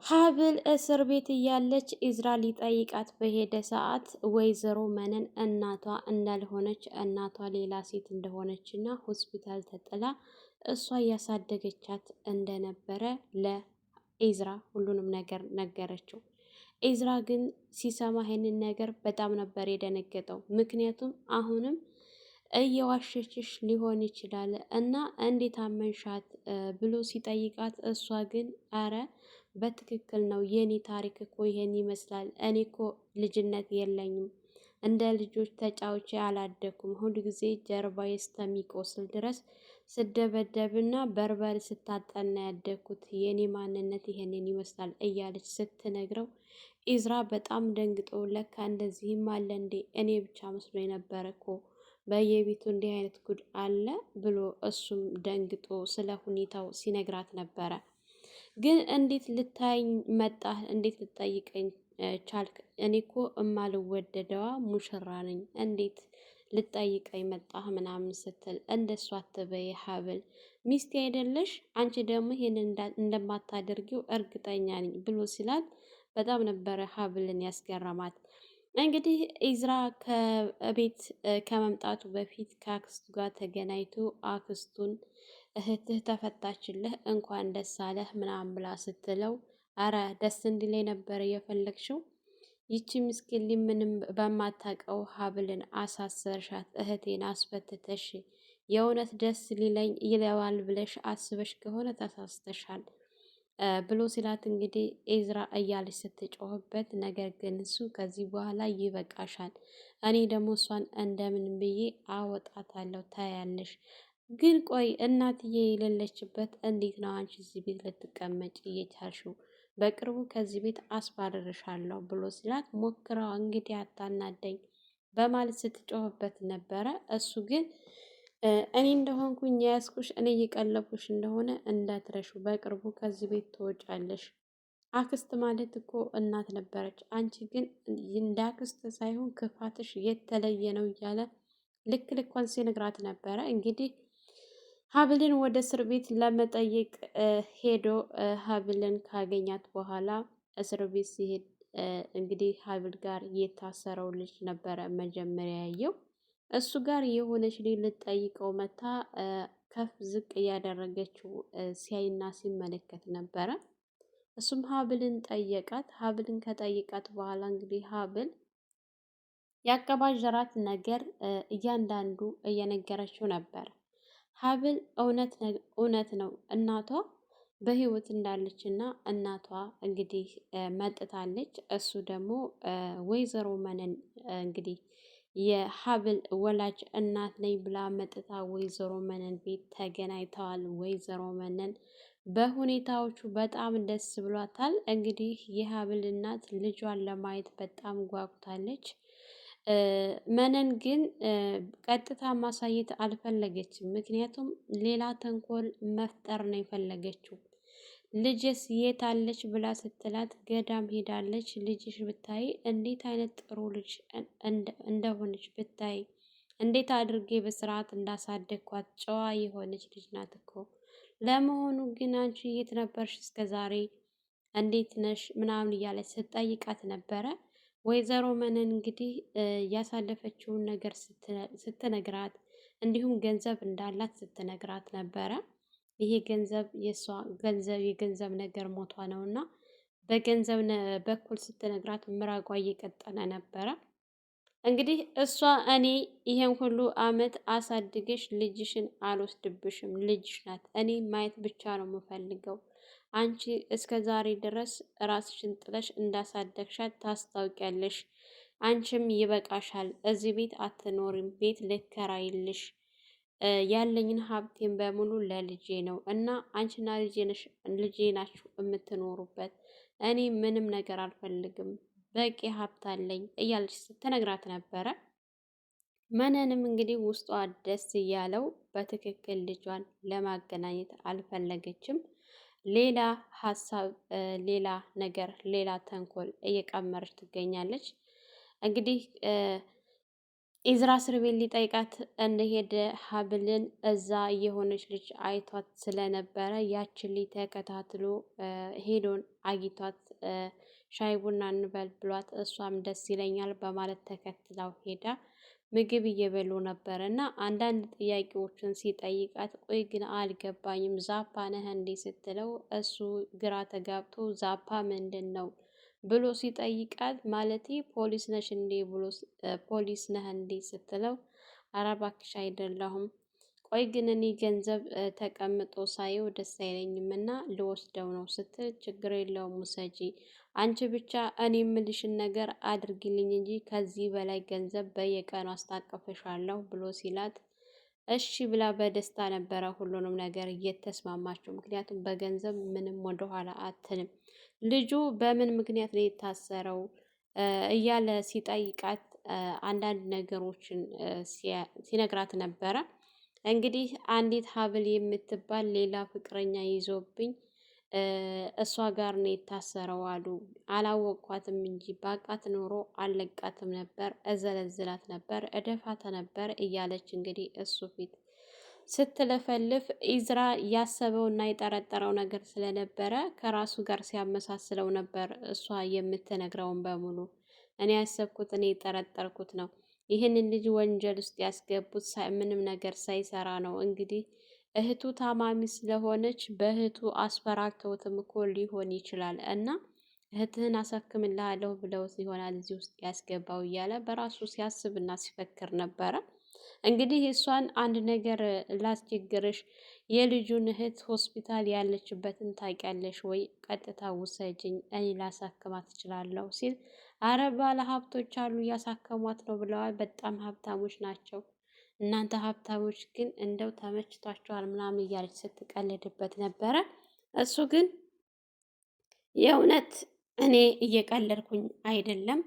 ሀብል እስር ቤት እያለች ኢዝራ ሊጠይቃት በሄደ ሰዓት ወይዘሮ መነን እናቷ እንዳልሆነች እናቷ ሌላ ሴት እንደሆነች እና ሆስፒታል ተጥላ እሷ እያሳደገቻት እንደነበረ ለኢዝራ ሁሉንም ነገር ነገረችው። ኢዝራ ግን ሲሰማ ይሄንን ነገር በጣም ነበር የደነገጠው። ምክንያቱም አሁንም እየዋሸችሽ ሊሆን ይችላል እና እንዴት አመንሻት ብሎ ሲጠይቃት እሷ ግን አረ በትክክል ነው የኔ ታሪክ እኮ ይሄን ይመስላል። እኔ እኮ ልጅነት የለኝም እንደ ልጆች ተጫውቼ አላደኩም። ሁሉ ጊዜ ጀርባዬ እስከሚቆስል ድረስ ስደበደብና በርበር ስታጠና ያደግኩት የኔ ማንነት ይሄንን ይመስላል እያለች ስትነግረው ኢዝራ በጣም ደንግጦ ለካ እንደዚህም አለ እንዴ እኔ ብቻ መስሎ የነበረ እኮ በየቤቱ እንዲህ አይነት ጉድ አለ ብሎ እሱም ደንግጦ ስለ ሁኔታው ሲነግራት ነበረ። ግን እንዴት ልታይኝ መጣህ? እንዴት ልጠይቀኝ ቻልክ? እኔ እኮ እማልወደደዋ ሙሽራ ነኝ። እንዴት ልጠይቀኝ መጣህ? ምናምን ስትል እንደሷ አትበይ ሀብል ሚስቴ አይደለሽ? አንቺ ደግሞ ይሄንን እንደማታደርጊው እርግጠኛ ነኝ ብሎ ሲላት በጣም ነበረ ሀብልን ያስገረማት። እንግዲህ ኢዝራ ከቤት ከመምጣቱ በፊት ከአክስቱ ጋር ተገናኝቶ አክስቱን እህትህ ተፈታችልህ እንኳን ደስ አለህ ምናምን ብላ ስትለው አረ ደስ እንዲለኝ ነበር የፈለግሽው? ይቺ ምስኪን ምንም በማታውቀው ሀብልን አሳሰርሻት፣ እህቴን አስፈትተሽ የእውነት ደስ ሊለኝ ይለዋል ብለሽ አስበሽ ከሆነ ተሳስተሻል ብሎ ሲላት እንግዲህ ኤዝራ እያለች ስትጮህበት፣ ነገር ግን እሱ ከዚህ በኋላ ይበቃሻል፣ እኔ ደግሞ እሷን እንደምን ብዬ አወጣታለሁ ታያለሽ። ግን ቆይ እናትዬ የሌለችበት እንዴት ነው አንቺ እዚህ ቤት ልትቀመጭ እየቻልሽው? በቅርቡ ከዚህ ቤት አስባርርሻለሁ ብሎ ሲላት ሞክራ እንግዲህ አታናደኝ በማለት ስትጮህበት ነበረ። እሱ ግን እኔ እንደሆንኩኝ የያዝኩሽ እኔ እየቀለብኩሽ እንደሆነ እንዳትረሹ፣ በቅርቡ ከዚህ ቤት ትወጫለሽ። አክስት ማለት እኮ እናት ነበረች፣ አንቺ ግን እንደ አክስት ሳይሆን ክፋትሽ የተለየ ነው እያለ ልክ ልኳን ሲነግራት ነበረ። እንግዲህ ሀብልን ወደ እስር ቤት ለመጠየቅ ሄዶ ሀብልን ካገኛት በኋላ እስር ቤት ሲሄድ እንግዲህ ሀብል ጋር የታሰረው ልጅ ነበረ መጀመሪያ ያየው። እሱ ጋር የሆነች ልጅ ልትጠይቀው መታ ከፍ ዝቅ እያደረገችው ሲያይና ሲመለከት ነበረ። እሱም ሀብልን ጠየቃት። ሀብልን ከጠየቃት በኋላ እንግዲህ ሀብል ያቀባጀራት ነገር እያንዳንዱ እየነገረችው ነበር። ሀብል እውነት ነው እናቷ በህይወት እንዳለች እና እናቷ እንግዲህ መጥታለች። እሱ ደግሞ ወይዘሮ መነን እንግዲህ የሀብል ወላጅ እናት ነኝ ብላ መጥታ ወይዘሮ መነን ቤት ተገናኝተዋል። ወይዘሮ መነን በሁኔታዎቹ በጣም ደስ ብሏታል። እንግዲህ የሀብል እናት ልጇን ለማየት በጣም ጓጉታለች። መነን ግን ቀጥታ ማሳየት አልፈለገችም። ምክንያቱም ሌላ ተንኮል መፍጠር ነው የፈለገችው። ልጅስ የት አለች ብላ ስትላት ገዳም ሄዳለች። ልጅሽ ብታይ እንዴት አይነት ጥሩ ልጅ እንደሆነች ብታይ፣ እንዴት አድርጌ በስርዓት እንዳሳደግኳት ጨዋ የሆነች ልጅ ናት እኮ። ለመሆኑ ግን አንቺ የት ነበርሽ እስከ ዛሬ? እንዴት ነሽ? ምናምን እያለች ስትጠይቃት ነበረ። ወይዘሮ መነን እንግዲህ ያሳለፈችውን ነገር ስትነግራት እንዲሁም ገንዘብ እንዳላት ስትነግራት ነበረ። ይሄ ገንዘብ የእሷ ገንዘብ የገንዘብ ነገር ሞቷ ነው እና በገንዘብ በኩል ስትነግራት ምራቋ እየቀጠነ ነበረ። እንግዲህ እሷ እኔ ይሄን ሁሉ አመት አሳድገሽ ልጅሽን አልወስድብሽም፣ ልጅሽ ናት፣ እኔ ማየት ብቻ ነው የምፈልገው። አንቺ እስከ ዛሬ ድረስ ራስሽን ጥለሽ እንዳሳደግሻት ታስታውቂያለሽ። አንቺም ይበቃሻል፣ እዚህ ቤት አትኖሪም፣ ቤት ልከራይልሽ ያለኝን ሀብቴን በሙሉ ለልጄ ነው እና አንቺና ልጄ ናችሁ የምትኖሩበት። እኔ ምንም ነገር አልፈልግም፣ በቂ ሀብት አለኝ እያለች ስትነግራት ነበረ። መነንም እንግዲህ ውስጧ ደስ እያለው በትክክል ልጇን ለማገናኘት አልፈለገችም። ሌላ ሀሳብ፣ ሌላ ነገር፣ ሌላ ተንኮል እየቀመረች ትገኛለች። እንግዲህ ኢዝራ እስር ቤት ሊጠይቃት እንደሄደ ሀብልን እዛ የሆነች ልጅ አይቷት ስለነበረ ያችን ልጅ ተከታትሎ ሄዶን አግኝቷት ሻይ ቡና እንበል ብሏት እሷም ደስ ይለኛል በማለት ተከትላው ሄዳ ምግብ እየበሉ ነበር እና አንዳንድ ጥያቄዎችን ሲጠይቃት ቆይ ግን አልገባኝም ዛፓ ነህ እንዴ ስትለው እሱ ግራ ተጋብቶ ዛፓ ምንድን ነው ብሎ ሲጠይቃት ማለቴ ፖሊስ ነሽ እንዴ ብሎ ፖሊስ ነህ እንዴ ስትለው ኧረ እባክሽ አይደለሁም። ቆይ ግን እኔ ገንዘብ ተቀምጦ ሳየው ደስ አይለኝም እና ልወስደው ነው ስትል ችግር የለውም ውሰጂ፣ አንቺ ብቻ እኔ የምልሽን ነገር አድርጊልኝ እንጂ ከዚህ በላይ ገንዘብ በየቀኑ አስታቅፍሻለሁ ብሎ ሲላት እሺ ብላ በደስታ ነበረ ሁሉንም ነገር እየተስማማቸው። ምክንያቱም በገንዘብ ምንም ወደኋላ አትልም። ልጁ በምን ምክንያት ነው የታሰረው እያለ ሲጠይቃት አንዳንድ ነገሮችን ሲነግራት ነበረ። እንግዲህ አንዲት ሀብል የምትባል ሌላ ፍቅረኛ ይዞብኝ እሷ ጋር ነው የታሰረው አሉ። አላወቅኳትም እንጂ ባቃት ኖሮ አለቃትም ነበር፣ እዘለዝላት ነበር፣ እደፋተ ነበር እያለች እንግዲህ እሱ ፊት ስትለፈልፍ ኢዝራ ያሰበውና የጠረጠረው ነገር ስለነበረ ከራሱ ጋር ሲያመሳስለው ነበር። እሷ የምትነግረውን በሙሉ እኔ ያሰብኩት እኔ የጠረጠርኩት ነው። ይህንን ልጅ ወንጀል ውስጥ ያስገቡት ምንም ነገር ሳይሰራ ነው። እንግዲህ እህቱ ታማሚ ስለሆነች በእህቱ አስፈራርተውትም እኮ ሊሆን ይችላል እና እህትህን አሳክምልሃለሁ ብለውት ይሆናል እዚህ ውስጥ ያስገባው እያለ በራሱ ሲያስብና ሲፈክር ነበረ። እንግዲህ እሷን አንድ ነገር ላስቸግርሽ፣ የልጁን እህት ሆስፒታል ያለችበትን ታውቂያለሽ ወይ? ቀጥታ ውሰጅኝ እኔ ላሳክማት እችላለሁ ሲል አረ ባለ ሀብቶች አሉ እያሳከሟት ነው ብለዋል። በጣም ሀብታሞች ናቸው። እናንተ ሀብታሞች ግን እንደው ተመችቷቸዋል ምናምን እያለች ስትቀልድበት ነበረ። እሱ ግን የእውነት እኔ እየቀለድኩኝ አይደለም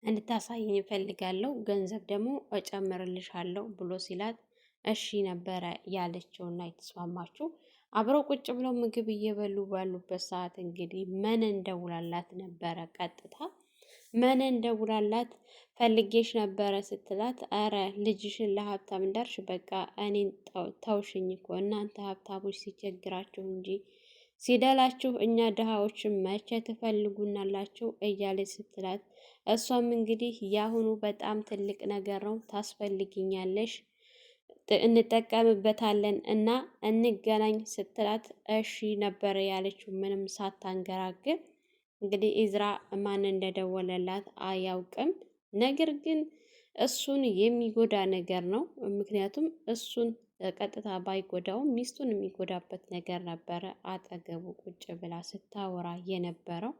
እንድታሳይኝ እፈልጋለሁ፣ ገንዘብ ደግሞ እጨምርልሻለሁ ብሎ ሲላት እሺ ነበረ ያለችውና የተስማማችው። አብረው ቁጭ ብለው ምግብ እየበሉ ባሉበት ሰዓት እንግዲህ መነን ደውላላት ነበረ። ቀጥታ መነን ደውላላት ፈልጌሽ ነበረ ስትላት አረ ልጅሽን ለሀብታም እንዳርሽ በቃ እኔን ተውሽኝ እኮ እናንተ ሀብታሞች ሲቸግራችሁ እንጂ ሲደላችሁ እኛ ድሃዎችን መቼ ትፈልጉናላችሁ እያለች ስትላት እሷም እንግዲህ ያሁኑ በጣም ትልቅ ነገር ነው፣ ታስፈልጊኛለሽ፣ እንጠቀምበታለን እና እንገናኝ ስትላት እሺ ነበረ ያለችው ምንም ሳታንገራግር። እንግዲህ ኢዝራ ማን እንደደወለላት አያውቅም። ነገር ግን እሱን የሚጎዳ ነገር ነው። ምክንያቱም እሱን ቀጥታ ባይጎዳውም ሚስቱን የሚጎዳበት ነገር ነበረ አጠገቡ ቁጭ ብላ ስታወራ የነበረው።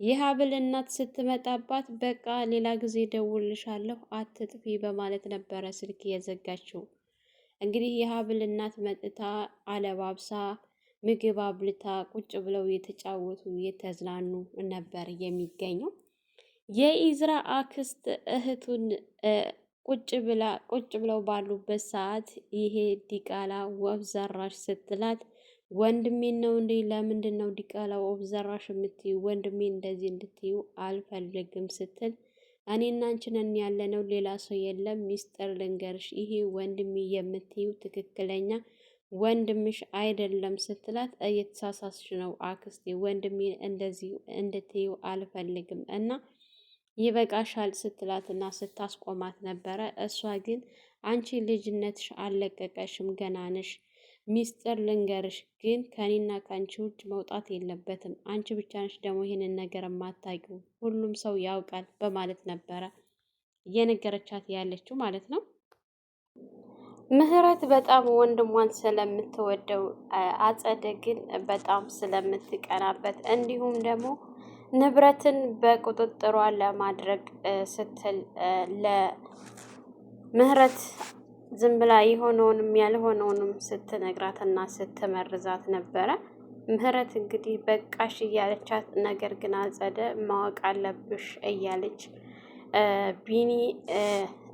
የሀብል እናት ስትመጣባት በቃ ሌላ ጊዜ ደውልሻለሁ አትጥፊ በማለት ነበረ ስልክ የዘጋችው። እንግዲህ የሀብል እናት መጥታ አለባብሳ ምግብ አብልታ ቁጭ ብለው የተጫወቱ የተዝናኑ ነበር የሚገኘው። የኢዝራ አክስት እህቱን ቁጭ ብለው ባሉበት ሰዓት ይሄ ዲቃላ ወፍ ዘራሽ ስትላት ወንድሜን ነው እንዴ? ለምንድን ነው ዲቃላ ወፍ ዘራሽ የምትዩ? ወንድሜ እንደዚህ እንድትዩ አልፈልግም ስትል እኔና አንቺ ነን ያለነው፣ ሌላ ሰው የለም። ሚስጥር ልንገርሽ፣ ይሄ ወንድሜ የምትዩ ትክክለኛ ወንድምሽ አይደለም ስትላት እየተሳሳስሽ ነው አክስቴ፣ ወንድሜ እንደዚህ እንድትዩ አልፈልግም እና ይበቃሻል ስትላት እና ስታስቆማት ነበረ። እሷ ግን አንቺ ልጅነትሽ አልለቀቀሽም፣ ገና ነሽ። ሚስጥር ልንገርሽ ግን ከኔና ከአንቺ ውጭ መውጣት የለበትም። አንቺ ብቻ ነሽ ደግሞ ይህንን ነገር የማታውቂው፣ ሁሉም ሰው ያውቃል በማለት ነበረ እየነገረቻት ያለችው ማለት ነው። ምህረት በጣም ወንድሟን ስለምትወደው አጸደ ግን በጣም ስለምትቀናበት እንዲሁም ደግሞ ንብረትን በቁጥጥሯ ለማድረግ ስትል ለምህረት ዝም ብላ የሆነውንም ያልሆነውንም ስትነግራትና ስትመርዛት ነበረ። ምህረት እንግዲህ በቃሽ እያለቻት፣ ነገር ግን አጸደ ማወቅ አለብሽ እያለች ቢኒ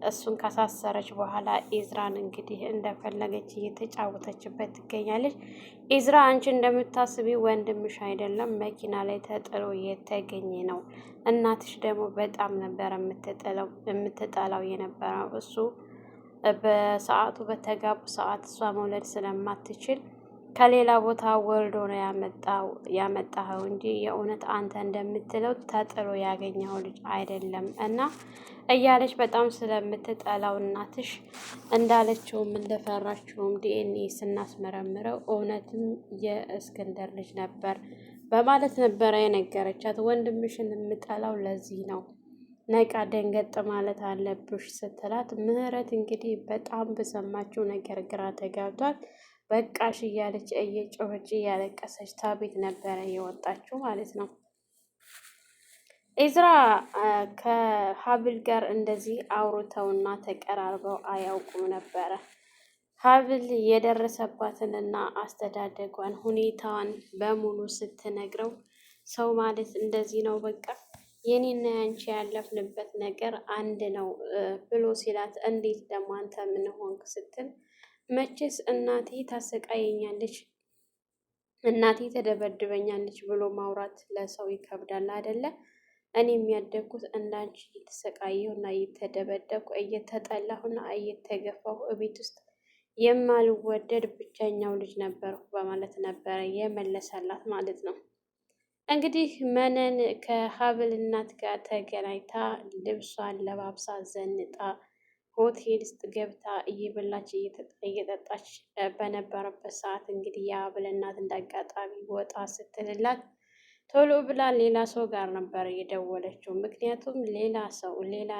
እሱን ካሳሰረች በኋላ ኢዝራን እንግዲህ እንደፈለገች እየተጫወተችበት ትገኛለች። ኢዝራ አንቺ እንደምታስቢ ወንድምሽ አይደለም፣ መኪና ላይ ተጥሎ የተገኘ ነው። እናትሽ ደግሞ በጣም ነበር የምትጠላው የነበረው። እሱ በሰዓቱ በተጋቡ ሰዓት እሷ መውለድ ስለማትችል ከሌላ ቦታ ወልዶ ነው ያመጣኸው እንጂ የእውነት አንተ እንደምትለው ተጥሎ ያገኘው ልጅ አይደለም እና እያለች በጣም ስለምትጠላው እናትሽ እንዳለችውም እንደፈራችውም ዲኤንኤ ስናስመረምረው እውነትም የእስክንድር ልጅ ነበር በማለት ነበረ የነገረቻት። ወንድምሽን የምጠላው ለዚህ ነው፣ ነቃ ደንገጥ ማለት አለብሽ ስትላት፣ ምህረት እንግዲህ በጣም በሰማችው ነገር ግራ ተጋብቷል። በቃሽ እያለች እየጮኸች እያለቀሰች ታቤት ነበረ የወጣችው ማለት ነው። ኢዝራ ከሀብል ጋር እንደዚህ አውርተውና ተቀራርበው አያውቁም ነበረ። ሀብል የደረሰባትንና አስተዳደጓን ሁኔታዋን በሙሉ ስትነግረው ሰው ማለት እንደዚህ ነው በቃ የኔና ያንቺ ያለፍንበት ነገር አንድ ነው ብሎ ሲላት፣ እንዴት ደግሞ አንተ ምን ሆንክ ስትል፣ መቼስ እናቴ ታሰቃየኛለች፣ እናቴ ተደበድበኛለች ብሎ ማውራት ለሰው ይከብዳል አይደለ? እኔ የሚያደግኩት እንዳንቺ እየተሰቃየሁ እና እየተደበደብኩ እየተጠላሁና እየተገፋሁ እቤት ውስጥ የማልወደድ ብቸኛው ልጅ ነበርኩ በማለት ነበረ የመለሰላት ማለት ነው። እንግዲህ መነን ከሀብል እናት ጋር ተገናኝታ ልብሷን ለባብሳ ዘንጣ ሆቴል ውስጥ ገብታ እየበላች እየጠጣች በነበረበት ሰዓት እንግዲህ የሀብል እናት እንዳጋጣሚ ወጣ ስትልላት ቶሎ ብላ ሌላ ሰው ጋር ነበር የደወለችው። ምክንያቱም ሌላ ሰው ሌላ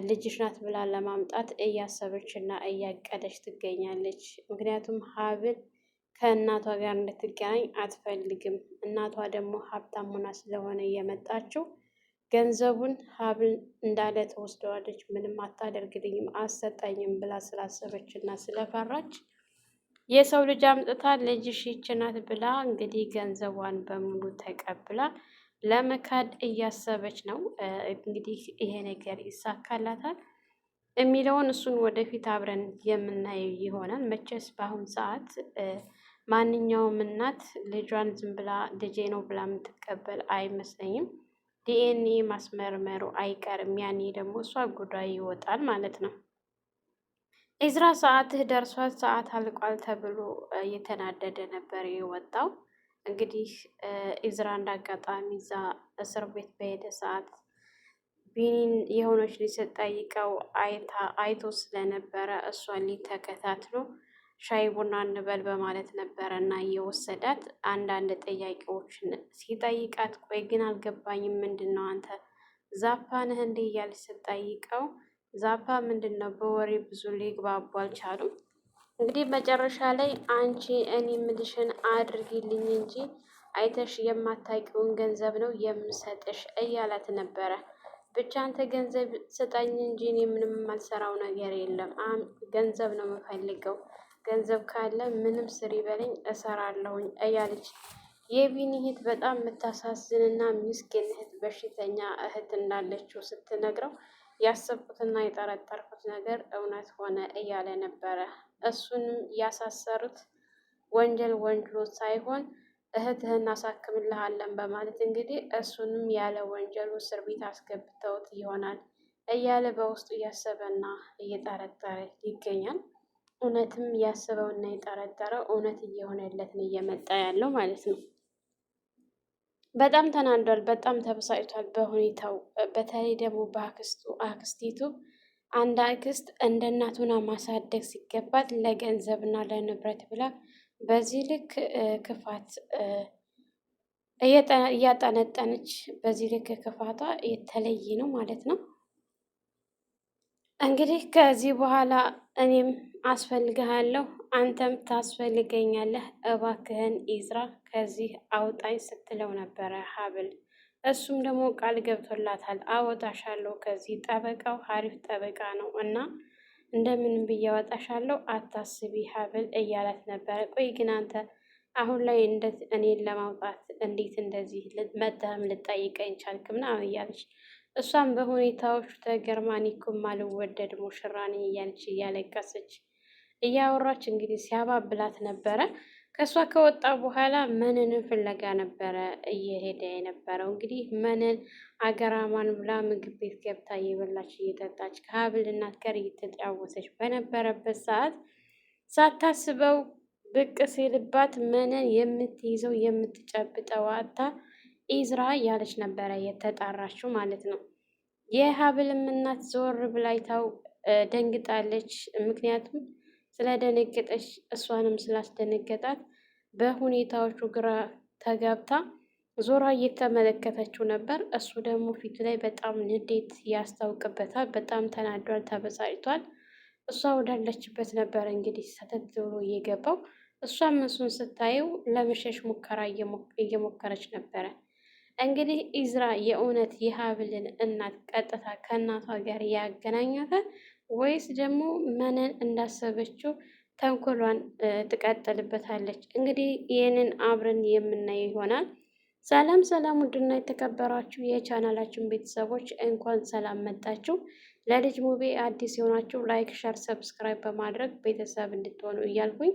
ልጅሽ ናት ብላ ለማምጣት እያሰበች እና እያቀደች ትገኛለች። ምክንያቱም ሀብል ከእናቷ ጋር እንድትገናኝ አትፈልግም። እናቷ ደግሞ ሀብታም ሆና ስለሆነ የመጣችው ገንዘቡን ሀብል እንዳለ ተወስደዋለች፣ ምንም አታደርግልኝም አሰጠኝም ብላ ስላሰበች እና ስለፈራች የሰው ልጅ አምጥታ ልጅሽ ይህች ናት ብላ እንግዲህ ገንዘቧን በሙሉ ተቀብላ ለመካድ እያሰበች ነው። እንግዲህ ይሄ ነገር ይሳካላታል የሚለውን እሱን ወደፊት አብረን የምናየው ይሆናል። መቼስ በአሁን ሰዓት ማንኛውም እናት ልጇን ዝም ብላ ልጄ ነው ብላ የምትቀበል አይመስለኝም። ዲኤንኤ ማስመርመሩ አይቀርም። ያኔ ደግሞ እሷ ጉዳይ ይወጣል ማለት ነው። ኢዝራ ሰዓትህ ደርሷል፣ ሰዓት አልቋል ተብሎ እየተናደደ ነበር የወጣው። እንግዲህ ኢዝራ እንዳጋጣሚ እዛ እስር ቤት በሄደ ሰዓት ቢኒን የሆነች ልጅ ስትጠይቀው አይቶ ስለነበረ እሷን ሊተከታትሎ ሻይ ቡና እንበል በማለት ነበረ እና እየወሰዳት አንዳንድ ጥያቄዎችን ሲጠይቃት፣ ቆይ ግን አልገባኝም፣ ምንድን ነው አንተ ዛፓ ነህ እንዲህ እያለች ስትጠይቀው፣ ዛፓ ምንድን ነው በወሬ ብዙ ሊግባቡ አልቻሉም። እንግዲህ መጨረሻ ላይ አንቺ እኔ ምልሽን አድርጊልኝ እንጂ አይተሽ የማታውቂውን ገንዘብ ነው የምሰጥሽ እያላት ነበረ። ብቻ አንተ ገንዘብ ስጠኝ እንጂ እኔ ምንም የማልሰራው ነገር የለም፣ ገንዘብ ነው የምፈልገው፣ ገንዘብ ካለ ምንም ስሪ በለኝ እሰራለሁኝ እያለች የቢኒ እህት በጣም የምታሳዝንና ምስኪን እህት፣ በሽተኛ እህት እንዳለችው ስትነግረው ያሰብኩትና የጠረጠርኩት ነገር እውነት ሆነ እያለ ነበረ። እሱንም ያሳሰሩት ወንጀል ወንጅሎ ሳይሆን እህትህን አሳክምልሃለን በማለት እንግዲህ እሱንም ያለ ወንጀሉ እስር ቤት አስገብተውት ይሆናል እያለ በውስጡ እያሰበና እየጠረጠረ ይገኛል። እውነትም ያሰበውና የጠረጠረው እውነት እየሆነለት ነው እየመጣ ያለው ማለት ነው። በጣም ተናዷል። በጣም ተበሳጭቷል በሁኔታው። በተለይ ደግሞ አክስቲቱ አንድ አክስት እንደ እናቱና ማሳደግ ሲገባት ለገንዘብና ለንብረት ብላ በዚህ ልክ ክፋት እያጠነጠነች በዚህ ልክ ክፋቷ የተለየ ነው ማለት ነው። እንግዲህ ከዚህ በኋላ እኔም አስፈልግሃለሁ፣ አንተም ታስፈልገኛለህ፣ እባክህን ኢዝራ ከዚህ አውጣኝ ስትለው ነበረ ሀብል። እሱም ደግሞ ቃል ገብቶላታል፣ አወጣሻለሁ ከዚህ፣ ጠበቃው ሀሪፍ ጠበቃ ነው እና እንደምንም ብዬ አወጣሻለሁ፣ አታስቢ ሀብል እያላት ነበረ። ቆይ ግን አንተ አሁን ላይ እኔን ለማውጣት እንዴት እንደዚህ መተህም ልጠይቀኝ ቻልክ? ምናምን እያለች እሷም በሁኔታዎቹ ተገርማ እኔ እኮ የማልወደድ ሙሽራ ነኝ እያለች እያለቀሰች እያወራች እንግዲህ ሲያባብላት ነበረ። ከእሷ ከወጣ በኋላ መነንን ፍለጋ ነበረ እየሄደ የነበረው። እንግዲህ መነን አገራማን ብላ ምግብ ቤት ገብታ እየበላች እየጠጣች ከሀብል እናት ጋር እየተጫወተች በነበረበት ሰዓት ሳታስበው ብቅ ሲልባት መነን የምትይዘው የምትጨብጠው አታ ኢዝራ እያለች ነበረ የተጣራችው ማለት ነው። የሀብልም እናት ዞር ብላይታው ደንግጣለች። ምክንያቱም ስለደነገጠች እሷንም ስላስደነገጣት በሁኔታዎቹ ግራ ተጋብታ ዞራ እየተመለከተችው ነበር። እሱ ደግሞ ፊቱ ላይ በጣም ንዴት ያስታውቅበታል። በጣም ተናዷል፣ ተበሳጭቷል። እሷ ወዳለችበት ነበረ እንግዲህ ሰተት ብሎ እየገባው። እሷም እሱን ስታየው ለመሸሽ ሙከራ እየሞከረች ነበረ። እንግዲህ ኢዝራ የእውነት የሀብልን እናት ቀጥታ ከእናቷ ጋር ያገናኛታል ወይስ ደግሞ መነን እንዳሰበችው ተንኮሏን ትቀጥልበታለች? እንግዲህ ይህንን አብረን የምናየው ይሆናል። ሰላም ሰላም! ውድና የተከበራችሁ የቻናላችን ቤተሰቦች እንኳን ሰላም መጣችሁ። ለልጅ ሙቤ አዲስ የሆናችሁ ላይክ፣ ሸር፣ ሰብስክራይብ በማድረግ ቤተሰብ እንድትሆኑ እያልኩኝ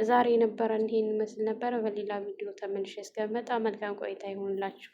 ዛሬ የነበረን ይሄን ይመስል ነበረ። በሌላ ቪዲዮ ተመልሼ እስከመጣ መልካም ቆይታ ይሆንላችሁ።